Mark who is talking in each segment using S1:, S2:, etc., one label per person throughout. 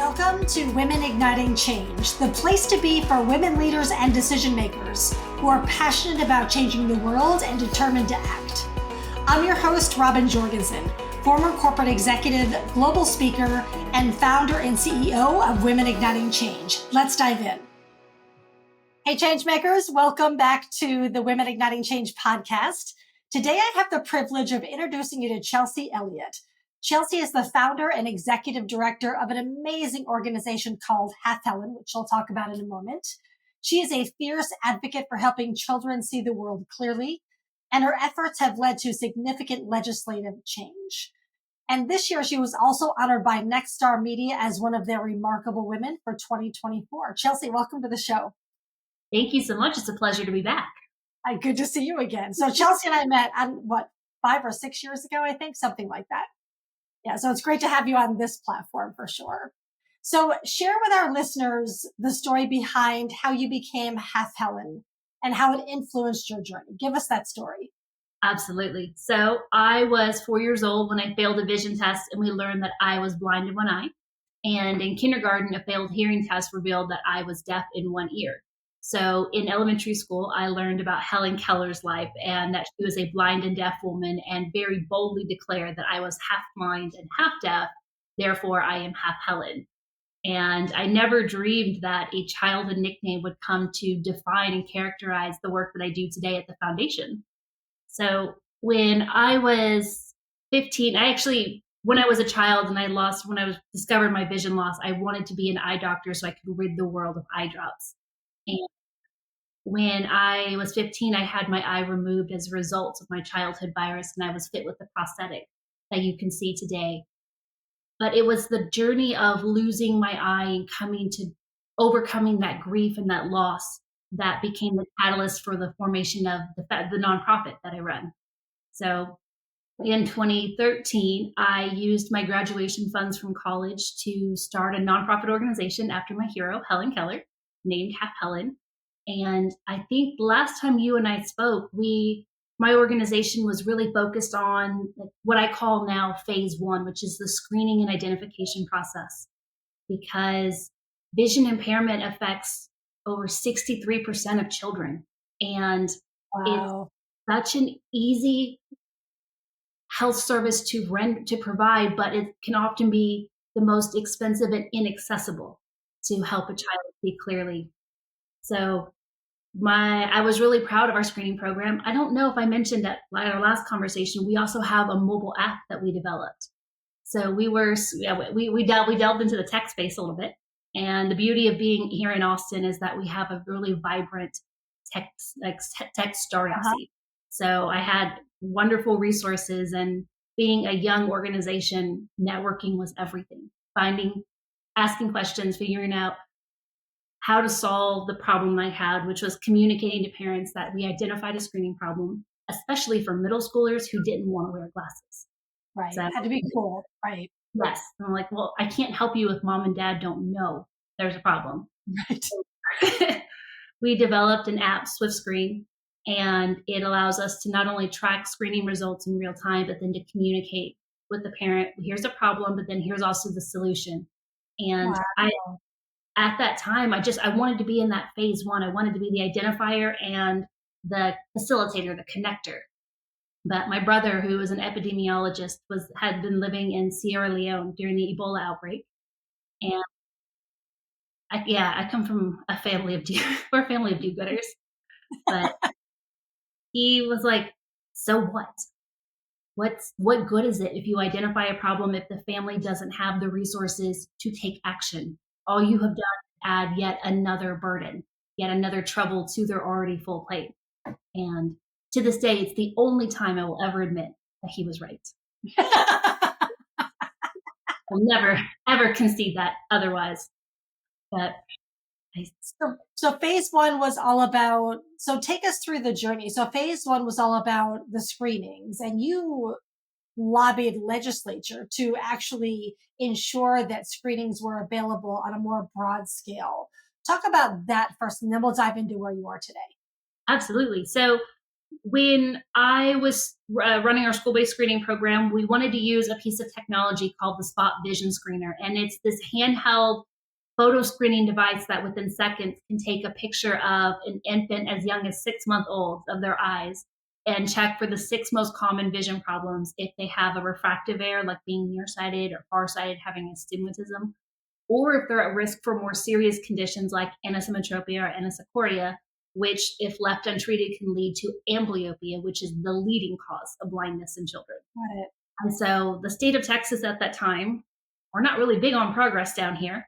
S1: Welcome to Women Igniting Change, the place to be for women leaders and decision makers who are passionate about changing the world and determined to act. I'm your host, Robbin Jorgensen, former corporate executive, global speaker, and founder and CEO of Women Igniting Change. Let's dive in. Hey, changemakers, welcome back to the Women Igniting Change podcast. Today, I have the privilege of introducing you to Chelsea Elliott. Chelsea is the founder and executive director of an amazing organization called Helen, which I'll talk about in a moment. She is a fierce advocate for helping children see the world clearly, and her efforts have led to significant legislative change. And this year, she was also honored by Nexstar Media as one of their Remarkable Women for 2024. Chelsea, welcome to the show.
S2: Thank you so much. It's a pleasure to be back.
S1: Good to see you again. So Chelsea and I met, 5 or 6 years ago, I think, something like that. Yeah, so it's great to have you on this platform for sure. So share with our listeners the story behind how you became Helen and how it influenced your journey. Give us that story.
S2: Absolutely. So I was 4 years old when I failed a vision test, and we learned that I was blind in one eye. And in kindergarten, a failed hearing test revealed that I was deaf in one ear. So in elementary school, I learned about Helen Keller's life and that she was a blind and deaf woman, and very boldly declared that I was half blind and half deaf. Therefore, I am half Helen. And I never dreamed that a childhood nickname would come to define and characterize the work that I do today at the foundation. So when I was 15, when I was a child and when I discovered my vision loss, I wanted to be an eye doctor so I could rid the world of eye drops. And when I was 15, I had my eye removed as a result of my childhood virus, and I was fit with the prosthetic that you can see today. But it was the journey of losing my eye and overcoming that grief and that loss that became the catalyst for the formation of the nonprofit that I run. So in 2013, I used my graduation funds from college to start a nonprofit organization after my hero, Helen Keller, named Half Helen. And I think last time you and I spoke, my organization was really focused on what I call now phase one, which is the screening and identification process, because vision impairment affects over 63% of children. And
S1: Wow.
S2: It's such an easy health service to provide, but it can often be the most expensive and inaccessible to help a child see clearly. So I was really proud of our screening program. I don't know if I mentioned at our last conversation, we also have a mobile app that we developed. So we delved into the tech space a little bit. And the beauty of being here in Austin is that we have a really vibrant tech startup scene. So I had wonderful resources, and being a young organization, networking was everything. Asking questions, figuring out how to solve the problem I had, which was communicating to parents that we identified a screening problem, especially for middle schoolers who didn't want to wear glasses.
S1: Right. So, it had to be cool. Right.
S2: Yes. And I'm like, well, I can't help you if mom and dad don't know there's a problem.
S1: Right.
S2: So we developed an app, SwiftScreen, and it allows us to not only track screening results in real time, but then to communicate with the parent. Here's a problem, but then here's also the solution. And
S1: wow.
S2: At that time, I wanted to be in that phase one. I wanted to be the identifier and the facilitator, the connector. But my brother, who was an epidemiologist, had been living in Sierra Leone during the Ebola outbreak. And I come from a family of we're a family of do-gooders. But he was like, so what? What good is it if you identify a problem if the family doesn't have the resources to take action? All you have done is add yet another burden, yet another trouble to their already full plate. And to this day, it's the only time I will ever admit that he was right. I'll never, ever concede that otherwise. But
S1: So phase one was all about, so take us through the journey. So phase one was all about the screenings, and you lobbied legislature to actually ensure that screenings were available on a more broad scale. Talk about that first, and then we'll dive into where you are today.
S2: Absolutely. So When I was running our school-based screening program, we wanted to use a piece of technology called the Spot Vision Screener. And it's this handheld photo screening device that within seconds can take a picture of an infant as young as 6 months old of their eyes and check for the 6 most common vision problems if they have a refractive error, like being nearsighted or farsighted, having astigmatism, or if they're at risk for more serious conditions like anisometropia or anisocoria, which, if left untreated, can lead to amblyopia, which is the leading cause of blindness in children.
S1: Got it.
S2: And so the state of Texas at that time, we're not really big on progress down here,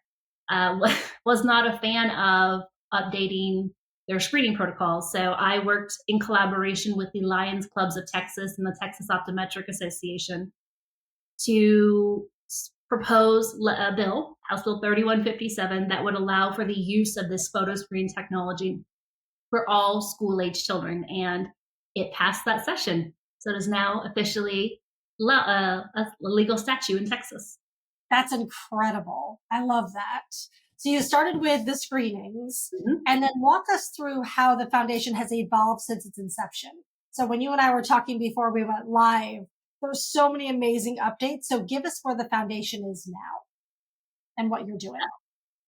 S2: was not a fan of updating their screening protocols. So I worked in collaboration with the Lions Clubs of Texas and the Texas Optometric Association to propose a bill, House Bill 3157, that would allow for the use of this photo screen technology for all school-age children. And it passed that session. So it is now officially a legal statute in Texas.
S1: That's incredible. I love that. So you started with the screenings, and then walk us through how the foundation has evolved since its inception. So when you and I were talking before we went live, there's so many amazing updates. So give us where the foundation is now and what you're doing.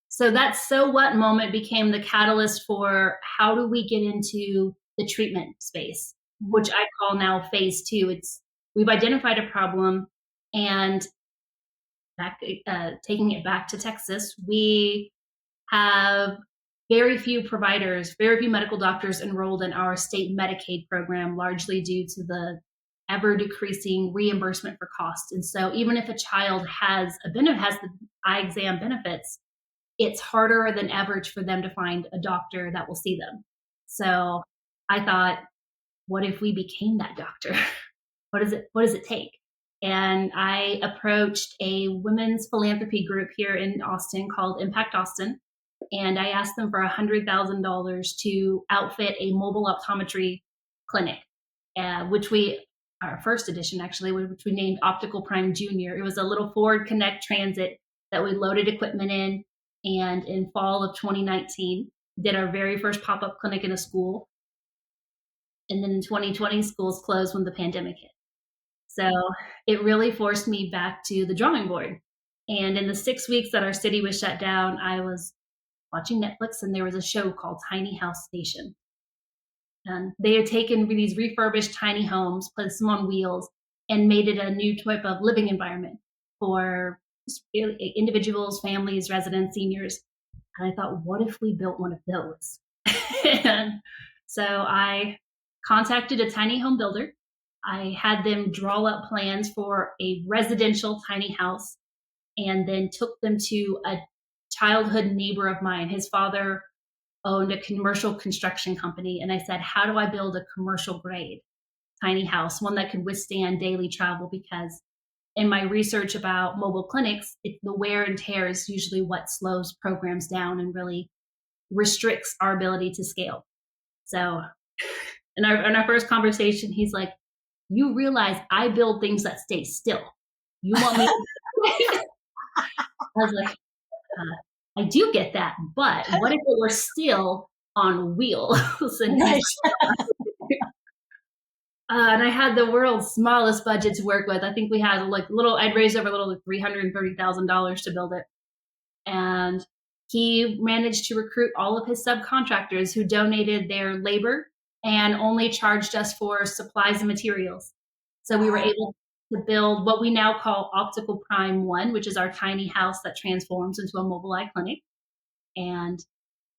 S2: So that so what moment became the catalyst for how do we get into the treatment space, which I call now phase 2. We've identified a problem, and taking it back to Texas, we have very few providers, very few medical doctors enrolled in our state Medicaid program, largely due to the ever decreasing reimbursement for costs. And so even if a child has the eye exam benefits, it's harder than ever for them to find a doctor that will see them. So I thought, what if we became that doctor? What does it take? And I approached a women's philanthropy group here in Austin called Impact Austin. And I asked them for $100,000 to outfit a mobile optometry clinic, our first edition actually, which we named Optical Prime Junior. It was a little Ford Connect Transit that we loaded equipment in. And in fall of 2019, did our very first pop-up clinic in a school. And then in 2020, schools closed when the pandemic hit. So it really forced me back to the drawing board. And in the 6 weeks that our city was shut down, I was watching Netflix, and there was a show called Tiny House Station. And they had taken these refurbished tiny homes, placed them on wheels, and made it a new type of living environment for individuals, families, residents, seniors. And I thought, what if we built one of those? And so I contacted a tiny home builder. I had them draw up plans for a residential tiny house, and then took them to a childhood neighbor of mine. His father owned a commercial construction company. And I said, how do I build a commercial grade tiny house, one that could withstand daily travel? Because in my research about mobile clinics, the wear and tear is usually what slows programs down and really restricts our ability to scale. So in our first conversation, he's like, you realize I build things that stay still. You want me to I was like, I do get that, but what if it were still on wheels? And I had the world's smallest budget to work with. I think we had I'd raised over $330,000 to build it. And he managed to recruit all of his subcontractors who donated their labor and only charged us for supplies and materials. So we were able to build what we now call Optical Prime 1, which is our tiny house that transforms into a mobile eye clinic. And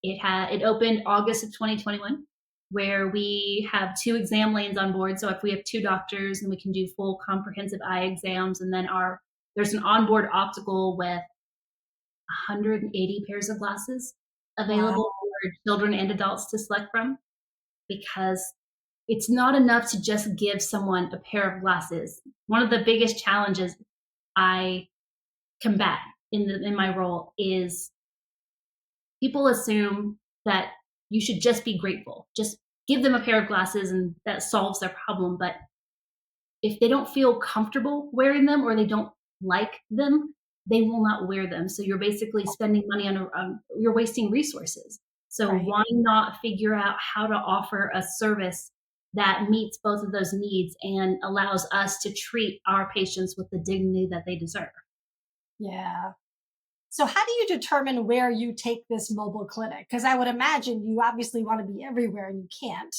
S2: it opened August of 2021, where we have 2 exam lanes on board. So if we have 2 doctors, then we can do full comprehensive eye exams. And then there's an onboard optical with 180 pairs of glasses available for children and adults to select from, because it's not enough to just give someone a pair of glasses. One of the biggest challenges I combat in my role is people assume that you should just be grateful. Just give them a pair of glasses and that solves their problem. But if they don't feel comfortable wearing them or they don't like them, they will not wear them. So you're basically spending money you're wasting resources. So why not figure out how to offer a service that meets both of those needs and allows us to treat our patients with the dignity that they deserve.
S1: Yeah. So, how do you determine where you take this mobile clinic? Because I would imagine you obviously want to be everywhere and you can't.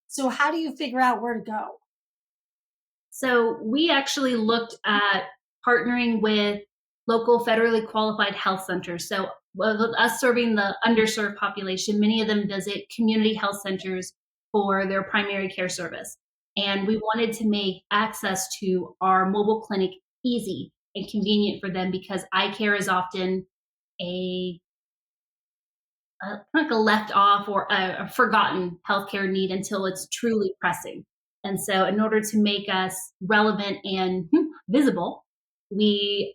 S1: So, how do you figure out where to go?
S2: So we actually looked at partnering with local federally qualified health centers. So with us serving the underserved population, many of them visit community health centers for their primary care service. And we wanted to make access to our mobile clinic easy and convenient for them because eye care is often a like a left off or a forgotten healthcare need until it's truly pressing. And so, in order to make us relevant and visible, we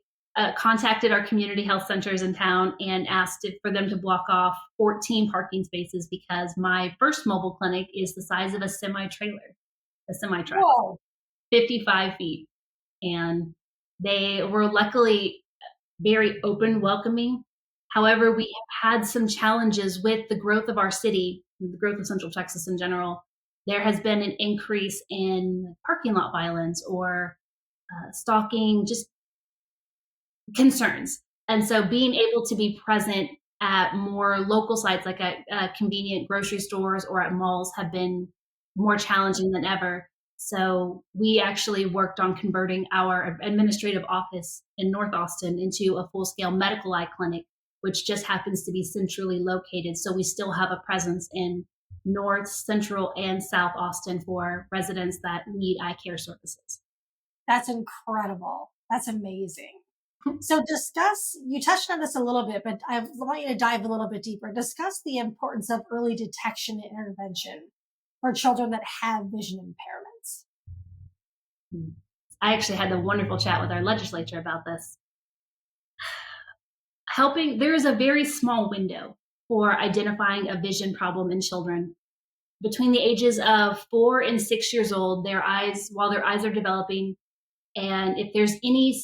S2: contacted our community health centers in town and asked for them to block off 14 parking spaces because my first mobile clinic is the size of a semi trailer, a semi truck,
S1: Whoa.
S2: 55 feet. And they were luckily very open, welcoming. However, we have had some challenges with the growth of our city, the growth of Central Texas in general. There has been an increase in parking lot violence or stalking, just concerns. And so being able to be present at more local sites like at convenient grocery stores or at malls have been more challenging than ever. So we actually worked on converting our administrative office in North Austin into a full-scale medical eye clinic, which just happens to be centrally located. So we still have a presence in North, Central, and South Austin for residents that need eye care services.
S1: That's incredible. That's amazing. So, you touched on this a little bit, but I want you to dive a little bit deeper. Discuss the importance of early detection and intervention for children that have vision impairments.
S2: I actually had a wonderful chat with our legislature about this. There is a very small window for identifying a vision problem in children. Between the ages of 4 and 6 years old, while their eyes are developing, and if there's any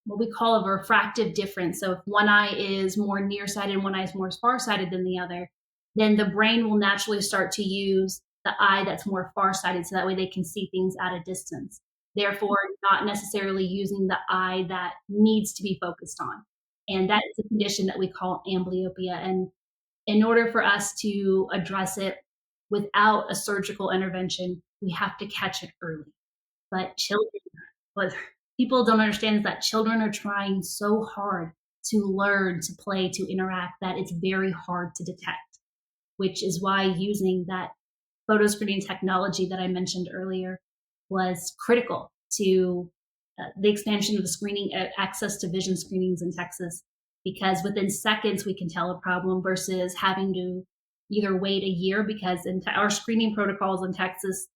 S2: what we call a refractive difference, so if one eye is more nearsighted and one eye is more farsighted than the other, then the brain will naturally start to use the eye that's more farsighted so that way they can see things at a distance. Therefore, not necessarily using the eye that needs to be focused on. And that is a condition that we call amblyopia. And in order for us to address it without a surgical intervention, we have to catch it early. But what people don't understand is that children are trying so hard to learn, to play, to interact, that it's very hard to detect, which is why using that photo screening technology that I mentioned earlier was critical to the expansion of the screening, access to vision screenings in Texas, because within seconds we can tell a problem versus having to either wait a year, because our screening protocols in Texas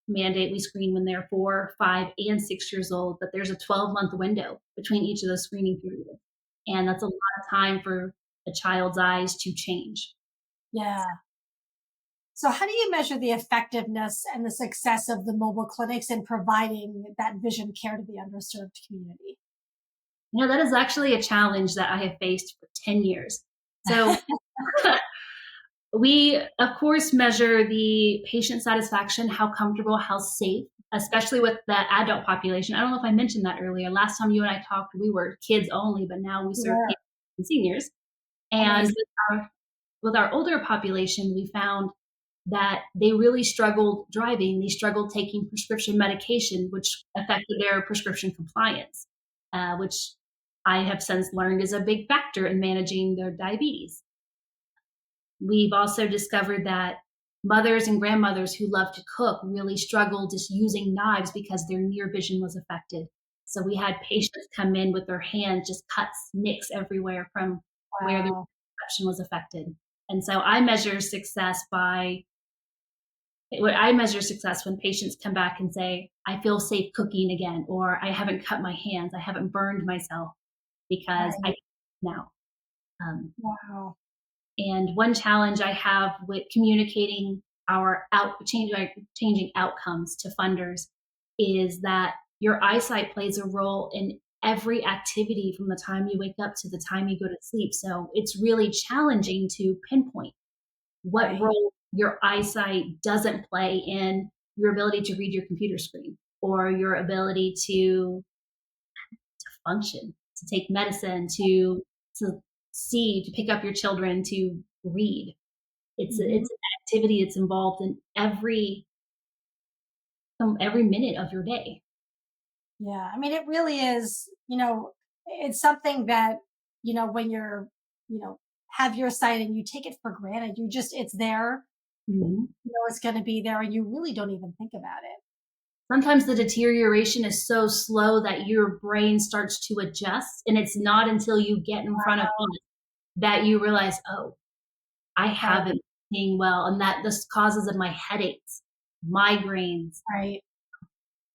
S2: mandate we screen when they're 4, 5, and 6 years old, but there's a 12-month window between each of those screening periods. And that's a lot of time for a child's eyes to change.
S1: Yeah. So, how do you measure the effectiveness and the success of the mobile clinics in providing that vision care to the underserved community?
S2: That is actually a challenge that I have faced for 10 years. So, we, of course, measure the patient satisfaction, how comfortable, how safe, especially with the adult population. I don't know if I mentioned that earlier. Last time you and I talked, we were kids only, but now we serve kids and seniors. And with our older population, we found that they really struggled driving. They struggled taking prescription medication, which affected their prescription compliance, which I have since learned is a big factor in managing their diabetes. We've also discovered that mothers and grandmothers who love to cook really struggled just using knives because their near vision was affected. So we had patients come in with their hands just cuts, nicks everywhere from where their perception was affected. And so I measure success when patients come back and say, I feel safe cooking again, or I haven't cut my hands, I haven't burned myself because I now.
S1: Wow.
S2: And one challenge I have with communicating changing outcomes to funders is that your eyesight plays a role in every activity from the time you wake up to the time you go to sleep. So it's really challenging to pinpoint what role your eyesight doesn't play in your ability to read your computer screen or your ability to function, to take medicine, to see, to pick up your children, to read. It's it's an activity that's involved in every minute of your day.
S1: Yeah. I mean, it really is, it's something that, when you're, have your sight and you take it for granted, it's there,
S2: Mhm.
S1: it's going to be there and you really don't even think about it.
S2: Sometimes the deterioration is so slow that your brain starts to adjust, and it's not until you get in front of it that you realize, oh, I
S1: Right.
S2: haven't been seeing well, and that this causes of my headaches, migraines,
S1: Right.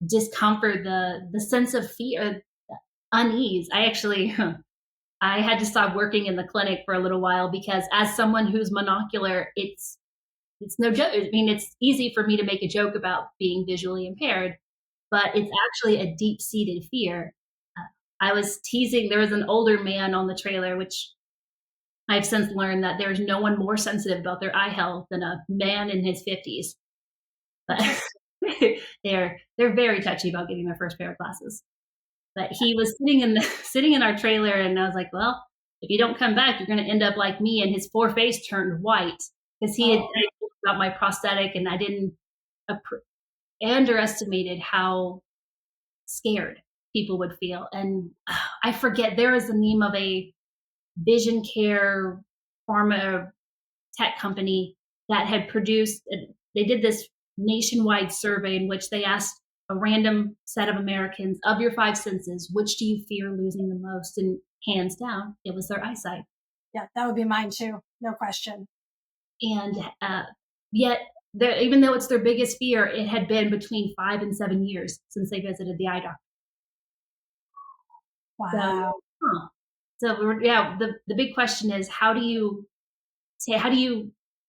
S2: discomfort, the sense of fear, unease. I actually I had to stop working in the clinic for a little while because as someone who's monocular, it's no joke. I mean, it's easy for me to make a joke about being visually impaired, but it's actually a deep-seated fear. Uh, I was teasing, there was an older man on the trailer, which I've since learned that there's no one more sensitive about their eye health than a man in his 50s. But they're very touchy about getting their first pair of glasses. But he was sitting in our trailer, and I was like, well, if you don't come back, you're going to end up like me. And his poor face turned white because he had
S1: Oh,
S2: told about my prosthetic, and I didn't underestimated how scared people would feel. And I forget, there is the name of a vision care pharma tech company that had produced, they did this nationwide survey in which they asked a random set of Americans, of your five senses, which do you fear losing the most? And hands down, it was their eyesight.
S1: yeah, that would be mine too. No question.
S2: And yet, even though it's their biggest fear, it had been between 5 and 7 years since they visited the eye doctor. So,
S1: Wow.
S2: huh. So yeah, the big question is how do you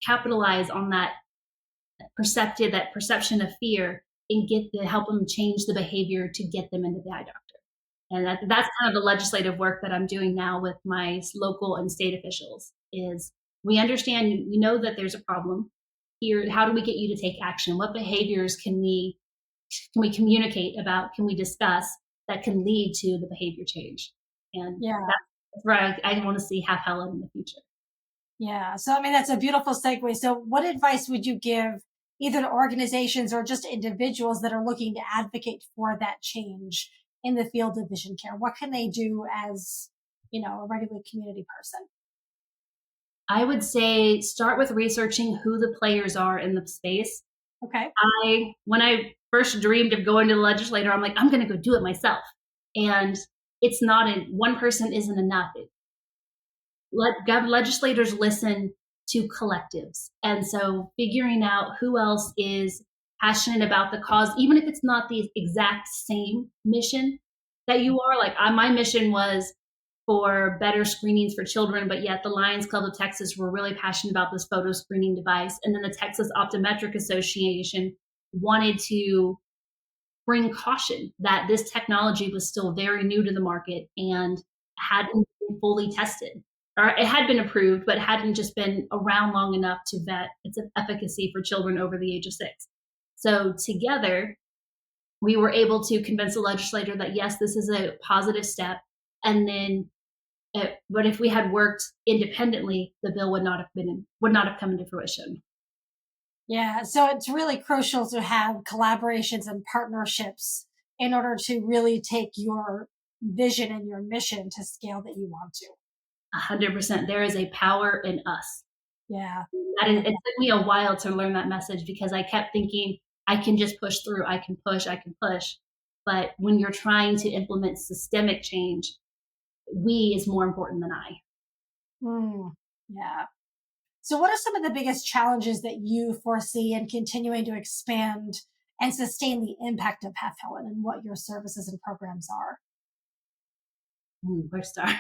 S2: capitalize on that that perception of fear and get to help them change the behavior to get them into the eye doctor? And that's kind of the legislative work that I'm doing now with my local and state officials is we understand, we know that there's a problem here. How do we get you to take action? What behaviors can we communicate about? Can we discuss that can lead to the behavior change? And
S1: Yeah.
S2: that's where I want to see have Helen in the future.
S1: Yeah. So, I mean, that's a beautiful segue. So, what advice would you give either to organizations or just individuals that are looking to advocate for that change in the field of vision care? What can they do as, a regular community person?
S2: I would say start with researching who the players are in the space.
S1: Okay.
S2: When I first dreamed of going to the legislator, I'm like, I'm going to go do it myself. And it's not one person isn't enough. Legislators listen to collectives. And so figuring out who else is passionate about the cause, even if it's not the exact same mission that you are. Like my mission was for better screenings for children, but yet the Lions Club of Texas were really passionate about this photo screening device. And then the Texas Optometric Association wanted to bring caution that this technology was still very new to the market and hadn't been fully tested. Or it had been approved, but hadn't just been around long enough to vet its efficacy for children over the age of 6. So together, we were able to convince the legislator that yes, this is a positive step. And then, but if we had worked independently, the bill would not have come into fruition.
S1: Yeah. So it's really crucial to have collaborations and partnerships in order to really take your vision and your mission to scale that you want to.
S2: 100%. There is a power in us.
S1: Yeah.
S2: It took me a while to learn that message because I kept thinking I can just push through. I can push. But when you're trying to implement systemic change, we is more important than I.
S1: Yeah. So, what are some of the biggest challenges that you foresee in continuing to expand and sustain the impact of Half Helen and what your services and programs are?
S2: Where to start?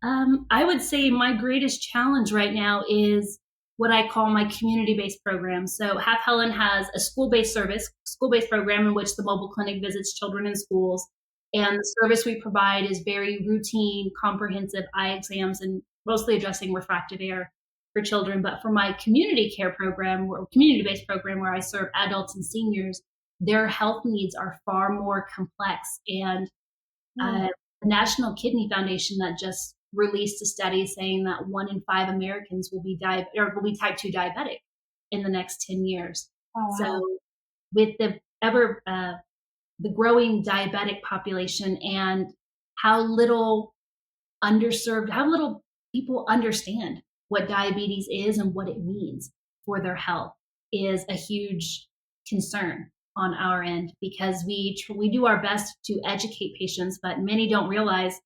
S2: I would say my greatest challenge right now is what I call my community-based program. So Half Helen has a school-based program in which the mobile clinic visits children in schools. And the service we provide is very routine, comprehensive eye exams and mostly addressing refractive error for children, but for my community care program or community-based program where I serve adults and seniors, their health needs are far more complex. And the National Kidney Foundation that just released a study saying that 1 in 5 Americans will be type 2 diabetic in the next 10 years.
S1: Oh, wow.
S2: So with the growing diabetic population and how little people understand what diabetes is and what it means for their health is a huge concern on our end, because we do our best to educate patients, but many don't realize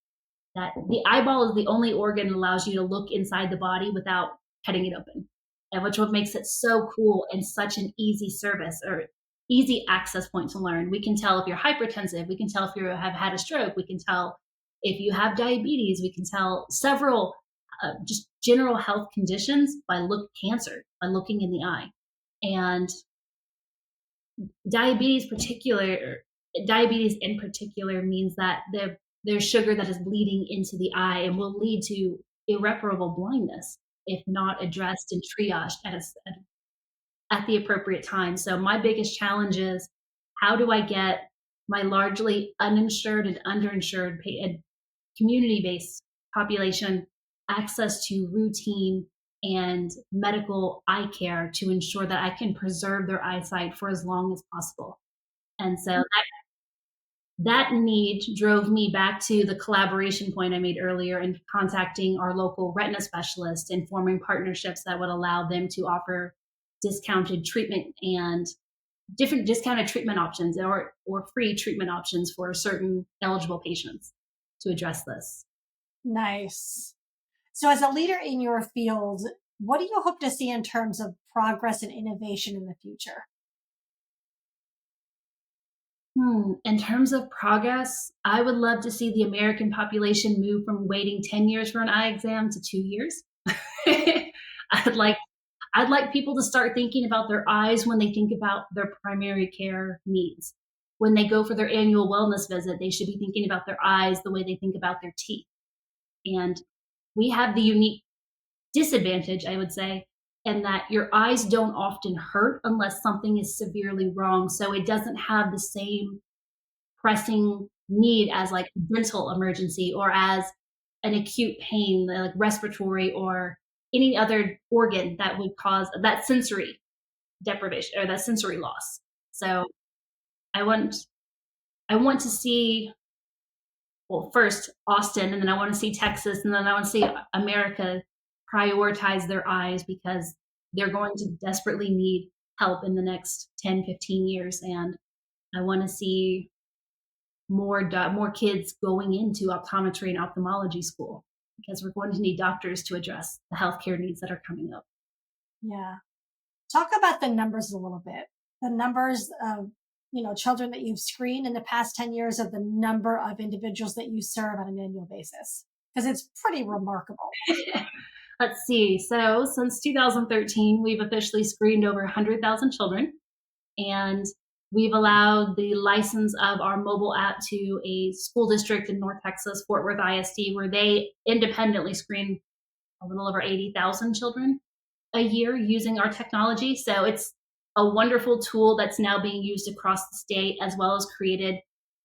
S2: that the eyeball is the only organ that allows you to look inside the body without cutting it open, and which what makes it so cool and such an easy service or easy access point to learn. We can tell if you're hypertensive. We can tell if you have had a stroke. We can tell if you have diabetes. We can tell several just general health conditions cancer by looking in the eye. And diabetes in particular means that there's sugar that is bleeding into the eye and will lead to irreparable blindness if not addressed and triaged at the appropriate time. So my biggest challenge is, how do I get my largely uninsured and underinsured community-based population access to routine and medical eye care to ensure that I can preserve their eyesight for as long as possible? And so that need drove me back to the collaboration point I made earlier and contacting our local retina specialist and forming partnerships that would allow them to offer discounted treatment and different discounted treatment options or free treatment options for certain eligible patients to address this.
S1: Nice. So as a leader in your field, what do you hope to see in terms of progress and innovation in the future?
S2: In terms of progress, I would love to see the American population move from waiting 10 years for an eye exam to 2 years. I'd like people to start thinking about their eyes when they think about their primary care needs. When they go for their annual wellness visit, they should be thinking about their eyes the way they think about their teeth. And we have the unique disadvantage, I would say, in that your eyes don't often hurt unless something is severely wrong. So it doesn't have the same pressing need as like a dental emergency or as an acute pain, like respiratory or any other organ that would cause that sensory deprivation or that sensory loss. So I want to see, well, first Austin, and then I want to see Texas, and then I want to see America prioritize their eyes, because they're going to desperately need help in the next 10, 15 years. And I want to see more kids going into optometry and ophthalmology school, because we're going to need doctors to address the healthcare needs that are coming up.
S1: Yeah. Talk about the numbers a little bit. The numbers of, children that you've screened in the past 10 years of the number of individuals that you serve on an annual basis, because it's pretty remarkable.
S2: Let's see. So since 2013, we've officially screened over 100,000 children, and we've allowed the license of our mobile app to a school district in North Texas, Fort Worth ISD, where they independently screen a little over 80,000 children a year using our technology. So it's a wonderful tool that's now being used across the state, as well as created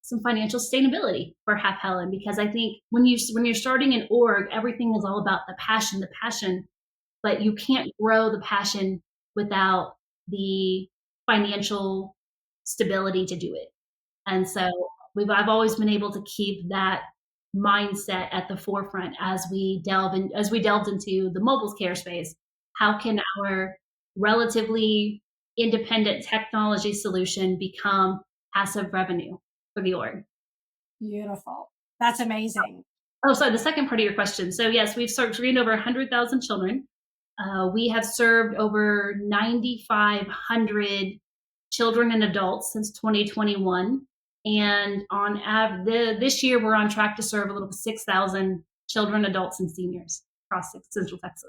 S2: some financial sustainability for Helen, because I think when you're starting an org, everything is all about the passion, but you can't grow the passion without the financial stability to do it. And so I've always been able to keep that mindset at the forefront as we delved into the mobile care space. How can our relatively independent technology solution become passive revenue for the org?
S1: Beautiful. That's amazing.
S2: Oh, sorry, the second part of your question. So yes, we've screened over 100,000 children. We have served over 9,500 children and adults since 2021. And this year, we're on track to serve a little 6,000 children, adults, and seniors across Central Texas.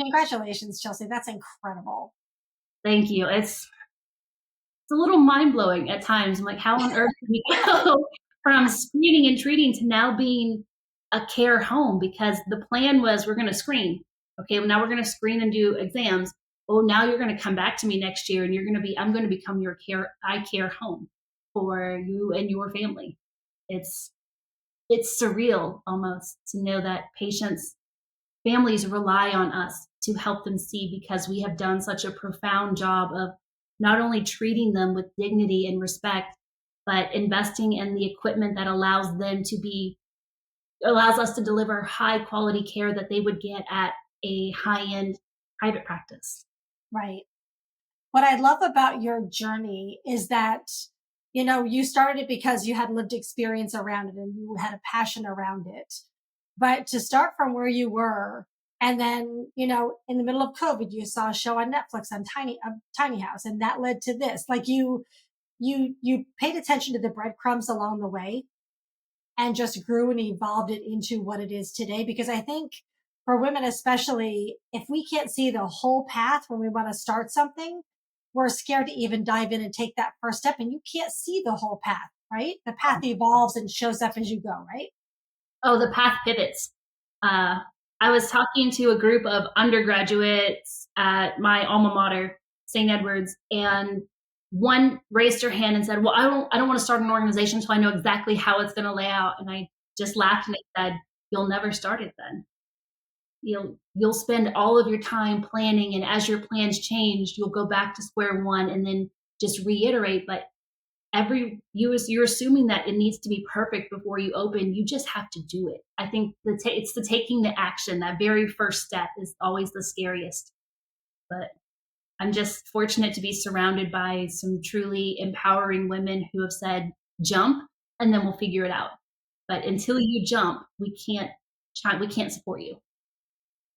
S1: Congratulations, Chelsea. That's incredible.
S2: Thank you. It's a little mind-blowing at times. I'm like, how on earth did we go from screening and treating to now being a care home? Because the plan was we're going to screen, Okay, well, now we're going to screen and do exams. Oh, now you're going to come back to me next year and I'm going to become your eye care home for you and your family. It's surreal almost to know that families rely on us to help them see, because we have done such a profound job of not only treating them with dignity and respect, but investing in the equipment that allows us to deliver high quality care that they would get at a high-end private practice.
S1: Right. What I love about your journey is that, you started it because you had lived experience around it and you had a passion around it. But to start from where you were, and then, in the middle of COVID, you saw a show on Netflix on Tiny House, and that led to this. Like you paid attention to the breadcrumbs along the way and just grew and evolved it into what it is today. Because I think for women, especially, if we can't see the whole path when we want to start something, we're scared to even dive in and take that first step. And you can't see the whole path, right? The path evolves and shows up as you go, right?
S2: Oh, the path pivots. I was talking to a group of undergraduates at my alma mater, St. Edward's, and one raised her hand and said, well, I don't want to start an organization until I know exactly how it's going to lay out. And I just laughed and I said, you'll never start it then. You'll spend all of your time planning, and as your plans change, you'll go back to square one and then just reiterate. But you're assuming that it needs to be perfect before you open. You just have to do it. I think it's the taking the action. That very first step is always the scariest. But I'm just fortunate to be surrounded by some truly empowering women who have said, jump, and then we'll figure it out. But until you jump, we can't support you.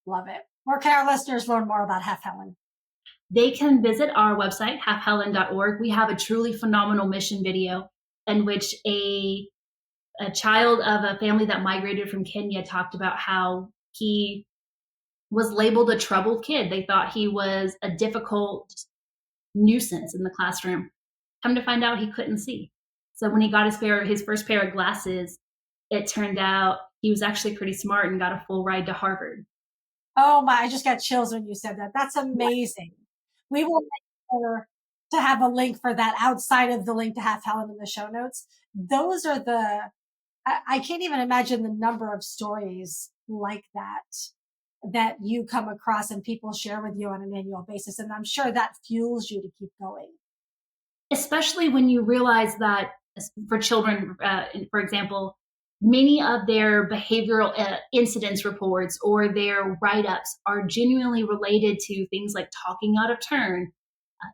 S1: Love it. Where can our listeners learn more about Half Helen?
S2: They can visit our website, halfhelen.org. We have a truly phenomenal mission video in which a child of a family that migrated from Kenya talked about how he was labeled a troubled kid. They thought he was a difficult nuisance in the classroom. Come to find out, he couldn't see. So when he got his first pair of glasses, it turned out he was actually pretty smart and got a full ride to Harvard.
S1: Oh my, I just got chills when you said that. That's amazing. We will make sure to have a link for that outside of the link to Half Helen in the show notes. Those are I can't even imagine the number of stories like that you come across and people share with you on an annual basis. And I'm sure that fuels you to keep going.
S2: Especially when you realize that for children, for example, many of their behavioral incidents reports or their write-ups are genuinely related to things like talking out of turn,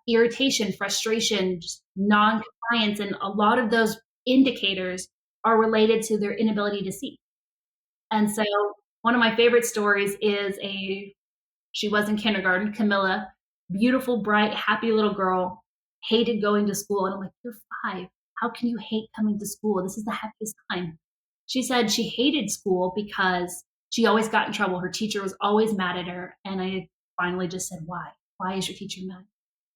S2: irritation, frustration, just non-compliance. And a lot of those indicators are related to their inability to see. And so one of my favorite stories is she was in kindergarten, Camilla, beautiful, bright, happy little girl, hated going to school. And I'm like, you're 5. How can you hate coming to school? This is the happiest time. She said she hated school because she always got in trouble. Her teacher was always mad at her. And I finally just said, why? Why is your teacher mad?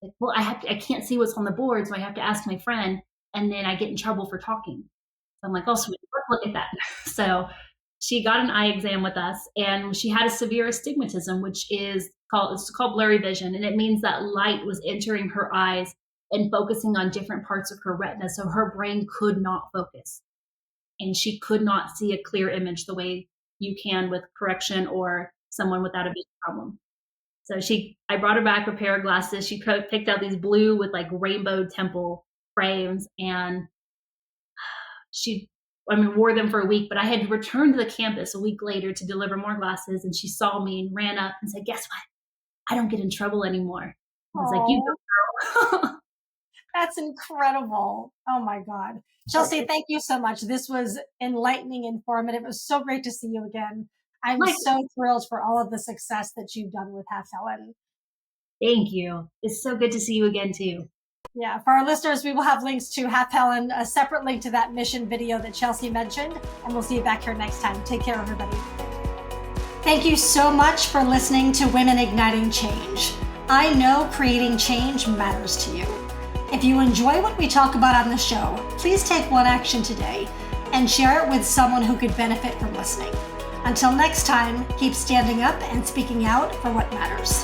S2: Like, well, I can't see what's on the board, so I have to ask my friend, and then I get in trouble for talking. So I'm like, oh, sweet, let's look at that. So she got an eye exam with us, and she had a severe astigmatism, which is called blurry vision. And it means that light was entering her eyes and focusing on different parts of her retina. So her brain could not focus. And she could not see a clear image the way you can with correction or someone without a vision problem. So I brought her back a pair of glasses. She picked out these blue with like rainbow temple frames, and wore them for a week, but I had returned to the campus a week later to deliver more glasses, and she saw me and ran up and said, guess what? I don't get in trouble anymore. I was like, you go, girl.
S1: That's incredible. Oh my God. Chelsea, thank you so much. This was enlightening, informative. It was so great to see you again. I'm so thrilled for all of the success that you've done with Half Helen.
S2: Thank you. It's so good to see you again too.
S1: Yeah, for our listeners, we will have links to Half Helen, a separate link to that mission video that Chelsea mentioned, and we'll see you back here next time. Take care, everybody. Thank you so much for listening to Women Igniting Change. I know creating change matters to you. If you enjoy what we talk about on the show, please take one action today and share it with someone who could benefit from listening. Until next time, keep standing up and speaking out for what matters.